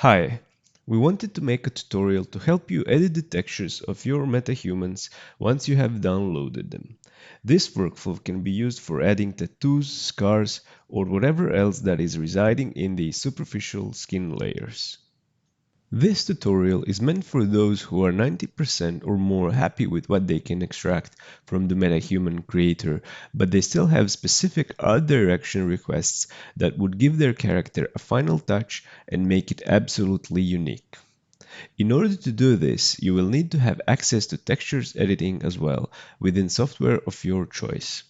Hi, we wanted to make a tutorial to help you edit the textures of your MetaHumans once you have downloaded them. This workflow can be used for adding tattoos, scars, or whatever else that is residing in the superficial skin layers. This tutorial is meant for those who are 90% or more happy with what they can extract from the MetaHuman creator, but they still have specific art direction requests that would give their character a final touch and make it absolutely unique. In order to do this, you will need to have access to textures editing as well within software of your choice.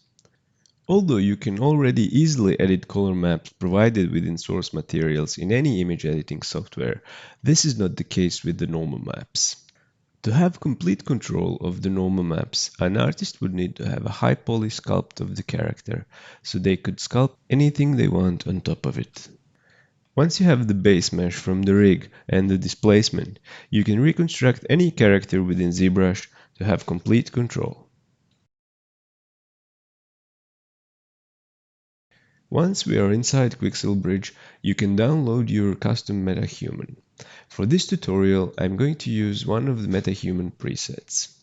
Although you can already easily edit color maps provided within source materials in any image editing software, this is not the case with the normal maps. To have complete control of the normal maps, an artist would need to have a high poly sculpt of the character, so they could sculpt anything they want on top of it. Once you have the base mesh from the rig and the displacement, you can reconstruct any character within ZBrush to have complete control. Once we are inside Quixel Bridge, you can download your custom MetaHuman. For this tutorial, I'm going to use one of the MetaHuman presets.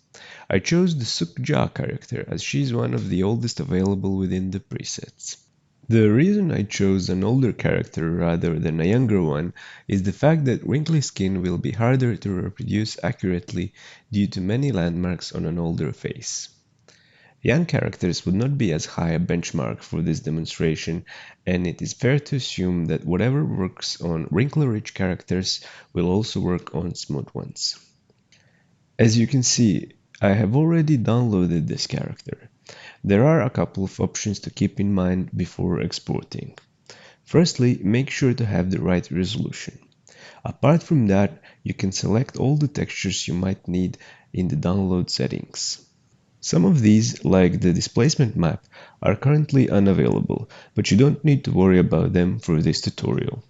I chose the Sukja character as she's one of the oldest available within the presets. The reason I chose an older character rather than a younger one is the fact that wrinkly skin will be harder to reproduce accurately due to many landmarks on an older face. Young characters would not be as high a benchmark for this demonstration, and it is fair to assume that whatever works on wrinkle-rich characters will also work on smooth ones. As you can see, I have already downloaded this character. There are a couple of options to keep in mind before exporting. Firstly, make sure to have the right resolution. Apart from that, you can select all the textures you might need in the download settings. Some of these, like the displacement map, are currently unavailable, but you don't need to worry about them for this tutorial.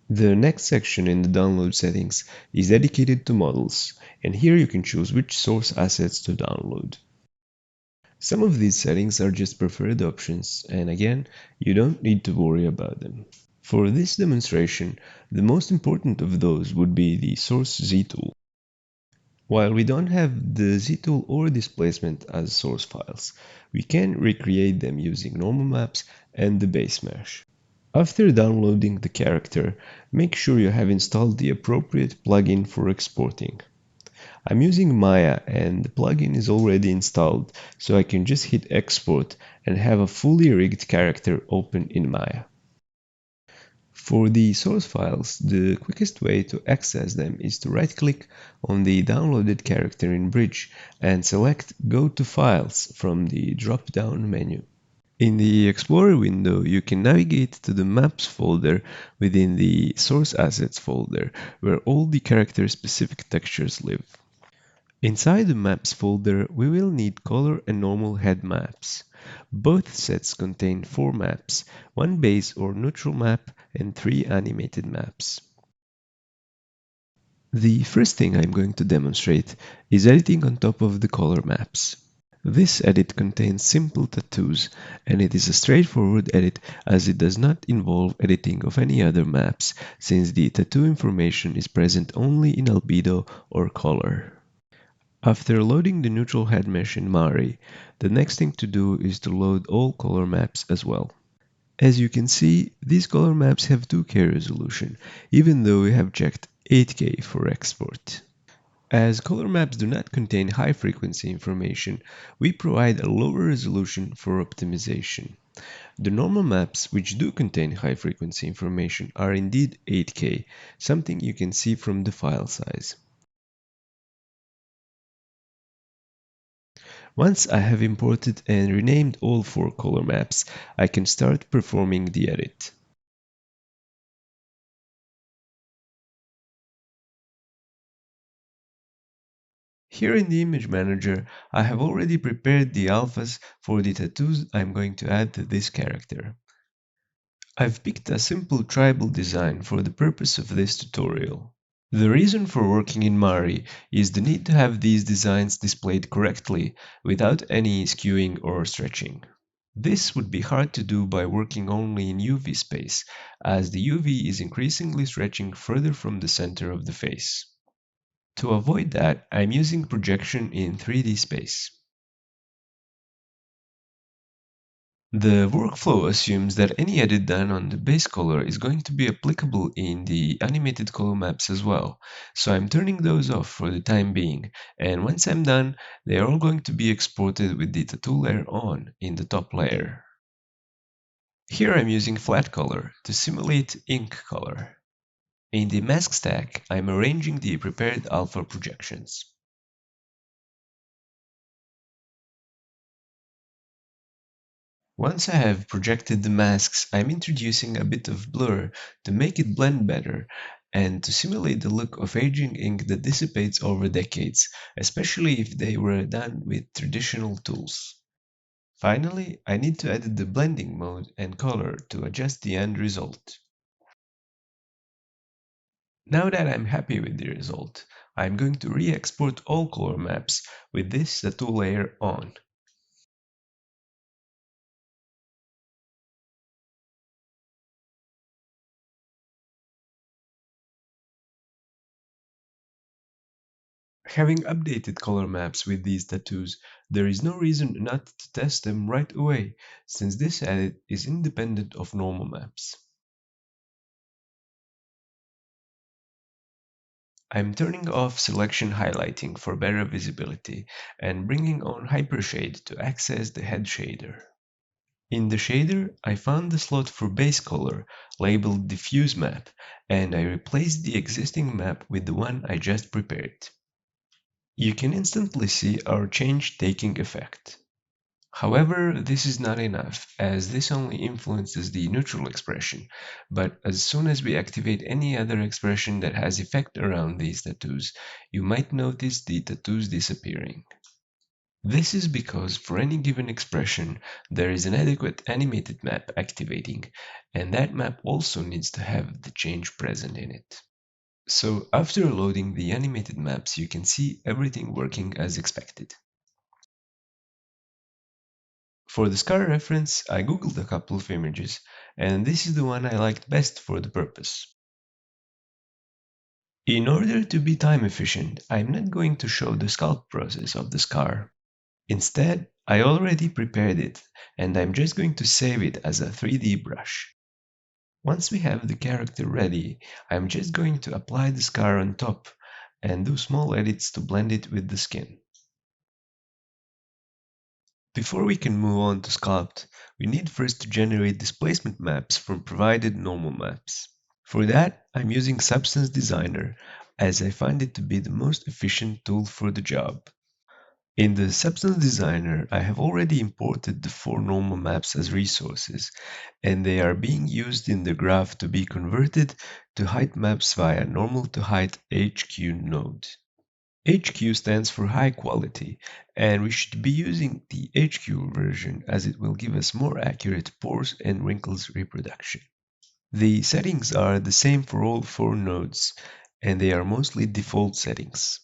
The next section in the download settings is dedicated to models, and here you can choose which source assets to download. Some of these settings are just preferred options, and again, you don't need to worry about them. For this demonstration, the most important of those would be the source Z-tool. While we don't have the Z-tool or displacement as source files, we can recreate them using normal maps and the base mesh. After downloading the character, make sure you have installed the appropriate plugin for exporting. I'm using Maya and the plugin is already installed, so I can just hit export and have a fully rigged character open in Maya. For the source files, the quickest way to access them is to right-click on the downloaded character in Bridge and select Go to Files from the drop-down menu. In the Explorer window, you can navigate to the Maps folder within the Source Assets folder, where all the character-specific textures live. Inside the Maps folder, we will need color and normal head maps. Both sets contain 4 maps, 1 base or neutral map and 3 animated maps. The first thing I'm going to demonstrate is editing on top of the color maps. This edit contains simple tattoos, and it is a straightforward edit as it does not involve editing of any other maps, since the tattoo information is present only in albedo or color. After loading the neutral head mesh in Mari, the next thing to do is to load all color maps as well. As you can see, these color maps have 2K resolution, even though we have checked 8K for export. As color maps do not contain high frequency information, we provide a lower resolution for optimization. The normal maps, which do contain high frequency information, are indeed 8K, something you can see from the file size. Once I have imported and renamed all 4 color maps, I can start performing the edit. Here in the Image Manager, I have already prepared the alphas for the tattoos I'm going to add to this character. I've picked a simple tribal design for the purpose of this tutorial. The reason for working in Mari is the need to have these designs displayed correctly without any skewing or stretching. This would be hard to do by working only in UV space, as the UV is increasingly stretching further from the center of the face. To avoid that, I'm using projection in 3D space. The workflow assumes that any edit done on the base color is going to be applicable in the animated color maps as well, so I'm turning those off for the time being, and once I'm done, they are all going to be exported with the tattoo layer on in the top layer. Here I'm using flat color to simulate ink color. In the mask stack, I'm arranging the prepared alpha projections. Once I have projected the masks, I'm introducing a bit of blur to make it blend better and to simulate the look of aging ink that dissipates over decades, especially if they were done with traditional tools. Finally, I need to edit the blending mode and color to adjust the end result. Now that I'm happy with the result, I'm going to re-export all color maps with this tattoo layer on. Having updated color maps with these tattoos, there is no reason not to test them right away, since this edit is independent of normal maps. I'm turning off selection highlighting for better visibility and bringing on Hypershade to access the head shader. In the shader, I found the slot for base color labeled Diffuse Map, and I replaced the existing map with the one I just prepared. You can instantly see our change taking effect. However, this is not enough, as this only influences the neutral expression, but as soon as we activate any other expression that has effect around these tattoos, you might notice the tattoos disappearing. This is because for any given expression, there is an adequate animated map activating, and that map also needs to have the change present in it. So after loading the animated maps, you can see everything working as expected. For the scar reference, I googled a couple of images, and this is the one I liked best for the purpose. In order to be time efficient, I'm not going to show the sculpt process of the scar. Instead, I already prepared it, and I'm just going to save it as a 3D brush. Once we have the character ready, I'm just going to apply the scar on top and do small edits to blend it with the skin. Before we can move on to sculpt, we need first to generate displacement maps from provided normal maps. For that, I'm using Substance Designer as I find it to be the most efficient tool for the job. In the Substance Designer, I have already imported the four normal maps as resources, and they are being used in the graph to be converted to height maps via normal to height HQ node. HQ stands for high quality, and we should be using the HQ version as it will give us more accurate pores and wrinkles reproduction. The settings are the same for all four nodes, and they are mostly default settings.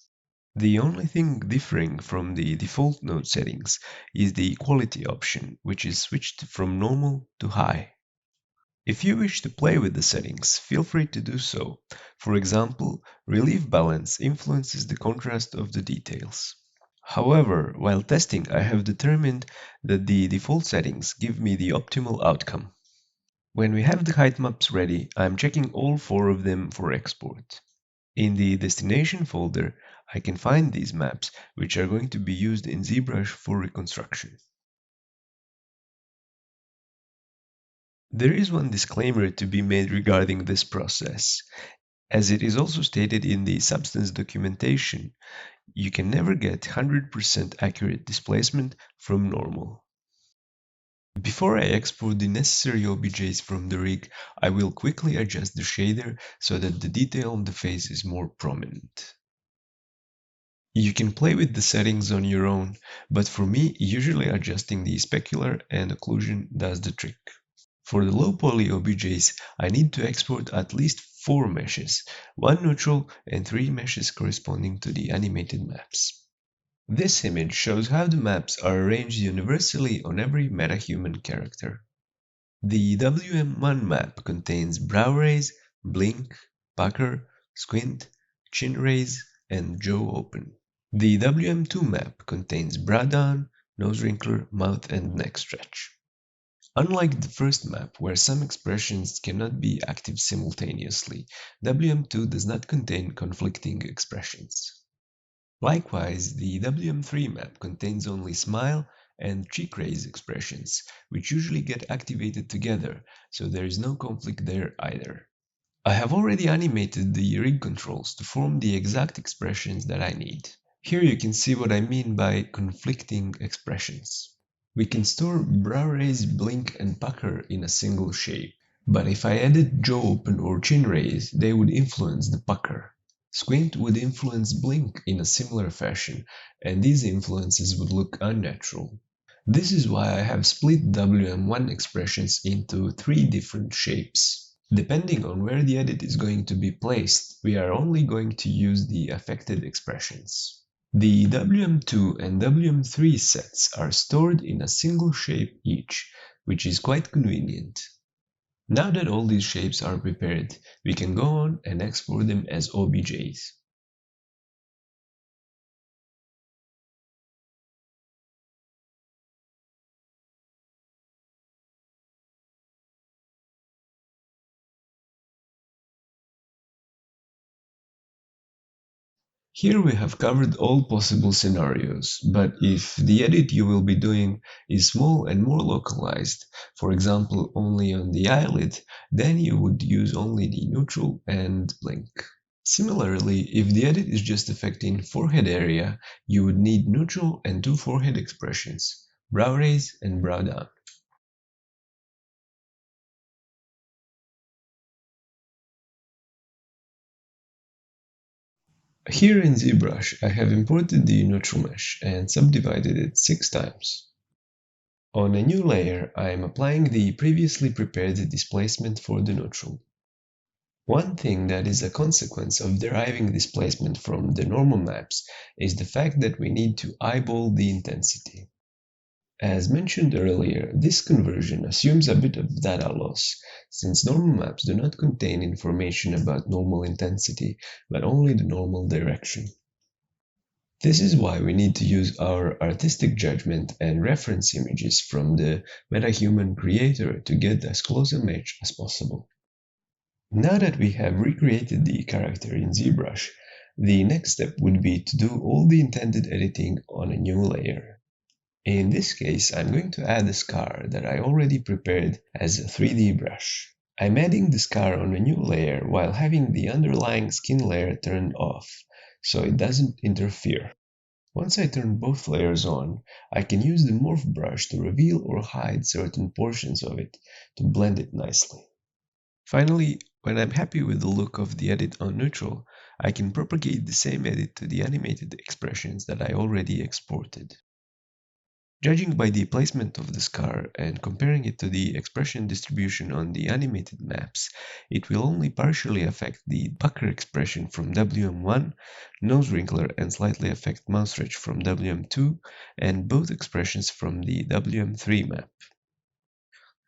The only thing differing from the default node settings is the quality option, which is switched from normal to high. If you wish to play with the settings, feel free to do so. For example, relief balance influences the contrast of the details. However, while testing, I have determined that the default settings give me the optimal outcome. When we have the height maps ready, I'm checking all four of them for export. In the destination folder, I can find these maps, which are going to be used in ZBrush for reconstruction. There is one disclaimer to be made regarding this process. As it is also stated in the Substance documentation, you can never get 100% accurate displacement from normal. Before I export the necessary OBJs from the rig, I will quickly adjust the shader so that the detail on the face is more prominent. You can play with the settings on your own, but for me, usually adjusting the specular and occlusion does the trick. For the low poly OBJs, I need to export at least 4 meshes, 1 neutral and 3 meshes corresponding to the animated maps. This image shows how the maps are arranged universally on every metahuman character. The WM1 map contains brow raise, blink, pucker, squint, chin raise, and jaw open. The WM2 map contains brow down, nose wrinkler, mouth and neck stretch. Unlike the first map, where some expressions cannot be active simultaneously, WM2 does not contain conflicting expressions. Likewise, the WM3 map contains only smile and cheek raise expressions, which usually get activated together, so there is no conflict there either. I have already animated the rig controls to form the exact expressions that I need. Here you can see what I mean by conflicting expressions. We can store brow raise, blink, and pucker in a single shape, but if I added jaw open or chin raise, they would influence the pucker. Squint would influence blink in a similar fashion, and these influences would look unnatural. This is why I have split WM1 expressions into 3 different shapes. Depending on where the edit is going to be placed, we are only going to use the affected expressions. The WM2 and WM3 sets are stored in a single shape each, which is quite convenient. Now that all these shapes are prepared, we can go on and export them as OBJs. Here we have covered all possible scenarios, but if the edit you will be doing is small and more localized, for example only on the eyelid, then you would use only the neutral and blink. Similarly, if the edit is just affecting forehead area, you would need neutral and 2 forehead expressions, brow raise and brow down. Here in ZBrush, I have imported the neutral mesh and subdivided it 6 times. On a new layer, I am applying the previously prepared displacement for the neutral. One thing that is a consequence of deriving displacement from the normal maps is the fact that we need to eyeball the intensity. As mentioned earlier, this conversion assumes a bit of data loss, since normal maps do not contain information about normal intensity, but only the normal direction. This is why we need to use our artistic judgment and reference images from the MetaHuman creator to get as close a match as possible. Now that we have recreated the character in ZBrush, the next step would be to do all the intended editing on a new layer. In this case, I'm going to add a scar that I already prepared as a 3D brush. I'm adding the scar on a new layer while having the underlying skin layer turned off, so it doesn't interfere. Once I turn both layers on, I can use the morph brush to reveal or hide certain portions of it to blend it nicely. Finally, when I'm happy with the look of the edit on neutral, I can propagate the same edit to the animated expressions that I already exported. Judging by the placement of the scar and comparing it to the expression distribution on the animated maps, it will only partially affect the pucker expression from WM1, nose wrinkler and slightly affect mouth stretch from WM2, and both expressions from the WM3 map.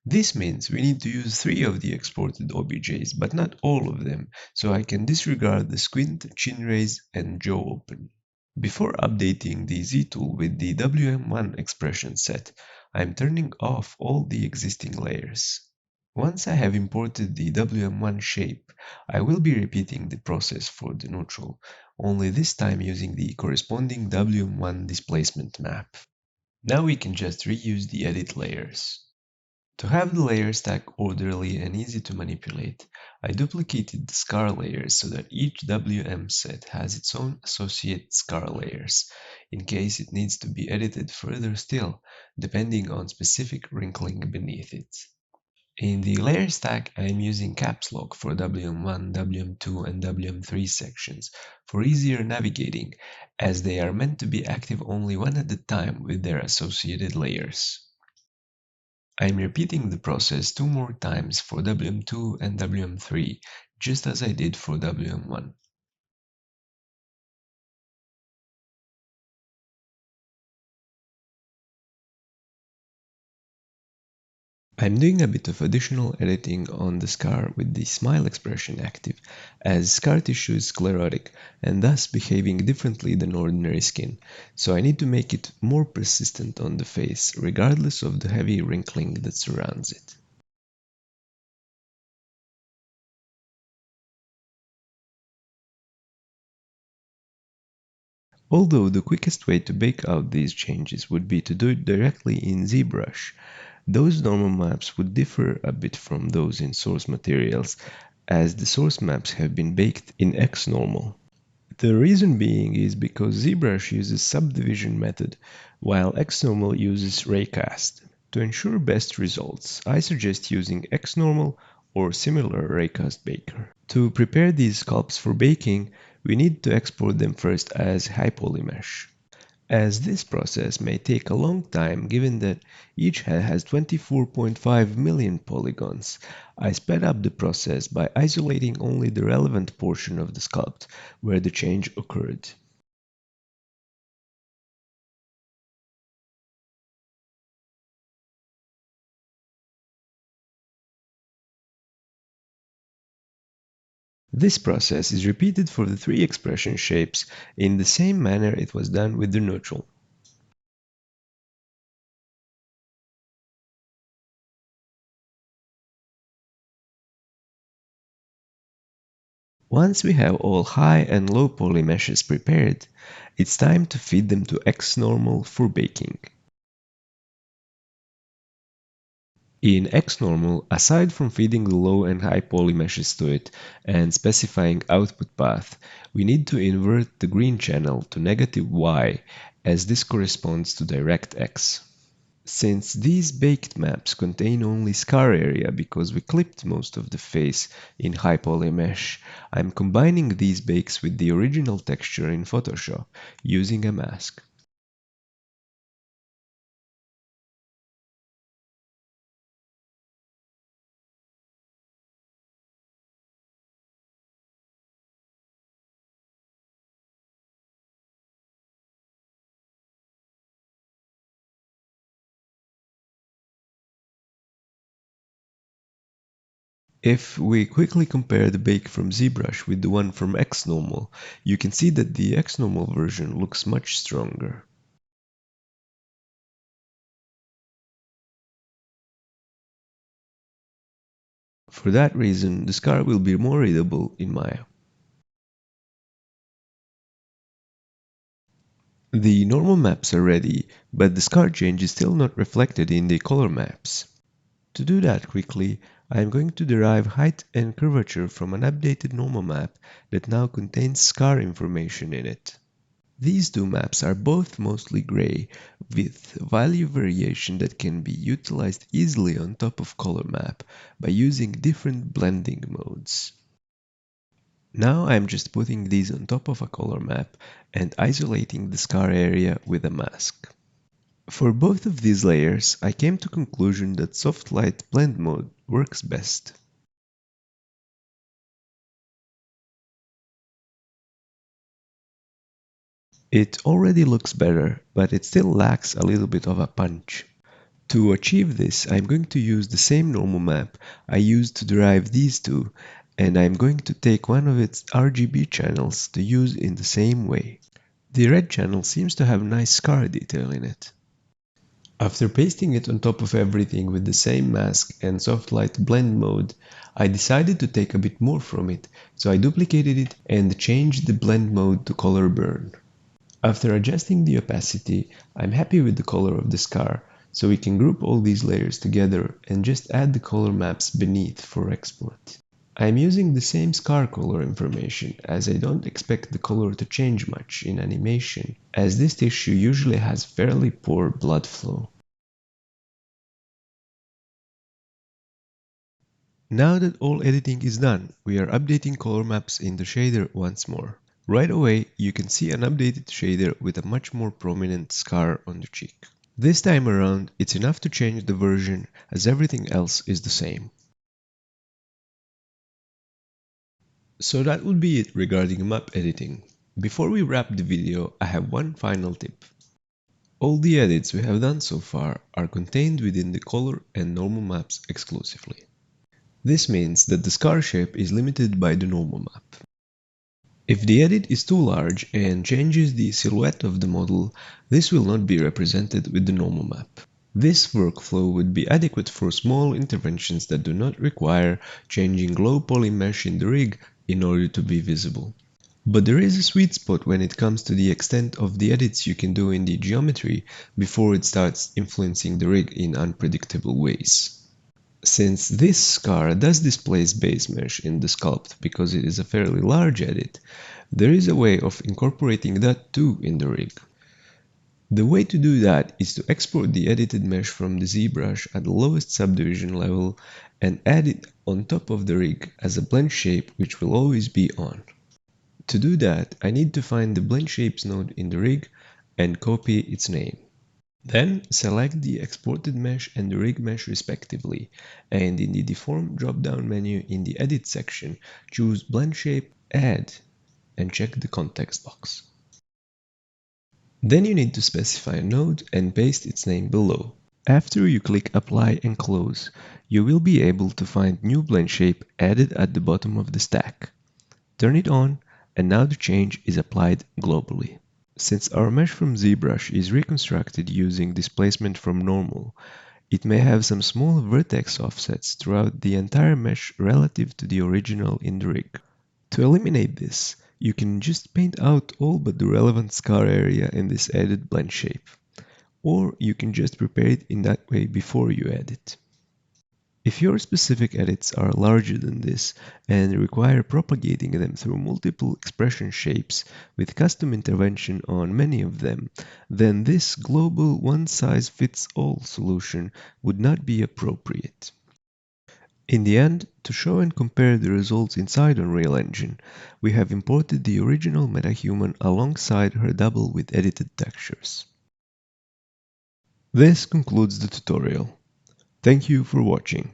This means we need to use 3 of the exported OBJs, but not all of them, so I can disregard the squint, chin raise, and jaw open. Before updating the Z-tool with the WM1 expression set, I'm turning off all the existing layers. Once I have imported the WM1 shape, I will be repeating the process for the neutral, only this time using the corresponding WM1 displacement map. Now we can just reuse the edit layers. To have the layer stack orderly and easy to manipulate, I duplicated the scar layers so that each WM set has its own associate scar layers, in case it needs to be edited further still, depending on specific wrinkling beneath it. In the layer stack, I am using caps lock for WM1, WM2, and WM3 sections for easier navigating, as they are meant to be active only one at a time with their associated layers. I'm repeating the process 2 more times for WM2 and WM3, just as I did for WM1. I'm doing a bit of additional editing on the scar with the smile expression active, as scar tissue is sclerotic and thus behaving differently than ordinary skin, so I need to make it more persistent on the face, regardless of the heavy wrinkling that surrounds it. Although the quickest way to bake out these changes would be to do it directly in ZBrush, those normal maps would differ a bit from those in source materials, as the source maps have been baked in XNormal. The reason being is because ZBrush uses subdivision method, while XNormal uses raycast. To ensure best results, I suggest using XNormal or similar raycast baker. To prepare these sculpts for baking, we need to export them first as HiPolyMesh. As this process may take a long time given that each head has 24.5 million polygons, I sped up the process by isolating only the relevant portion of the sculpt where the change occurred. This process is repeated for the three expression shapes in the same manner it was done with the neutral. Once we have all high and low poly meshes prepared, it's time to feed them to XNormal for baking. In XNormal, aside from feeding the low and high poly meshes to it and specifying output path, we need to invert the green channel to -y, as this corresponds to DirectX. Since these baked maps contain only scar area because we clipped most of the face in high poly mesh, I'm combining these bakes with the original texture in Photoshop using a mask. If we quickly compare the bake from ZBrush with the one from XNormal, you can see that the XNormal version looks much stronger. For that reason, the scar will be more readable in Maya. The normal maps are ready, but the scar change is still not reflected in the color maps. To do that quickly, I am going to derive height and curvature from an updated normal map that now contains scar information in it. These two maps are both mostly gray, with value variation that can be utilized easily on top of color map by using different blending modes. Now I'm just putting these on top of a color map and isolating the scar area with a mask. For both of these layers, I came to conclusion that soft light blend mode works best. It already looks better, but it still lacks a little bit of a punch. To achieve this, I'm going to use the same normal map I used to derive these two, and I'm going to take one of its RGB channels to use in the same way. The red channel seems to have nice scar detail in it. After pasting it on top of everything with the same mask and soft light blend mode, I decided to take a bit more from it, so I duplicated it and changed the blend mode to color burn. After adjusting the opacity, I'm happy with the color of the scar, so we can group all these layers together and just add the color maps beneath for export. I'm using the same scar color information as I don't expect the color to change much in animation, as this tissue usually has fairly poor blood flow. Now that all editing is done, we are updating color maps in the shader once more. Right away, you can see an updated shader with a much more prominent scar on the cheek. This time around, it's enough to change the version as everything else is the same. So that would be it regarding map editing. Before we wrap the video, I have one final tip. All the edits we have done so far are contained within the color and normal maps exclusively. This means that the scar shape is limited by the normal map. If the edit is too large and changes the silhouette of the model, this will not be represented with the normal map. This workflow would be adequate for small interventions that do not require changing low poly mesh in the rig in order to be visible. But there is a sweet spot when it comes to the extent of the edits you can do in the geometry before it starts influencing the rig in unpredictable ways. Since this scar does displace base mesh in the sculpt because it is a fairly large edit, there is a way of incorporating that too in the rig. The way to do that is to export the edited mesh from the ZBrush at the lowest subdivision level and add it on top of the rig as a blend shape which will always be on. To do that, I need to find the blend shapes node in the rig and copy its name. Then select the exported mesh and the rig mesh respectively, and in the deform drop-down menu in the edit section, choose blend shape, add, and check the context box. Then you need to specify a node and paste its name below. After you click apply and close, you will be able to find new blend shape added at the bottom of the stack. Turn it on, and now the change is applied globally. Since our mesh from ZBrush is reconstructed using displacement from normal, it may have some small vertex offsets throughout the entire mesh relative to the original in the rig. To eliminate this, you can just paint out all but the relevant scar area in this added blend shape, or you can just prepare it in that way before you add it. If your specific edits are larger than this and require propagating them through multiple expression shapes with custom intervention on many of them, then this global one-size-fits-all solution would not be appropriate. In the end, to show and compare the results inside Unreal Engine, we have imported the original MetaHuman alongside her double with edited textures. This concludes the tutorial. Thank you for watching.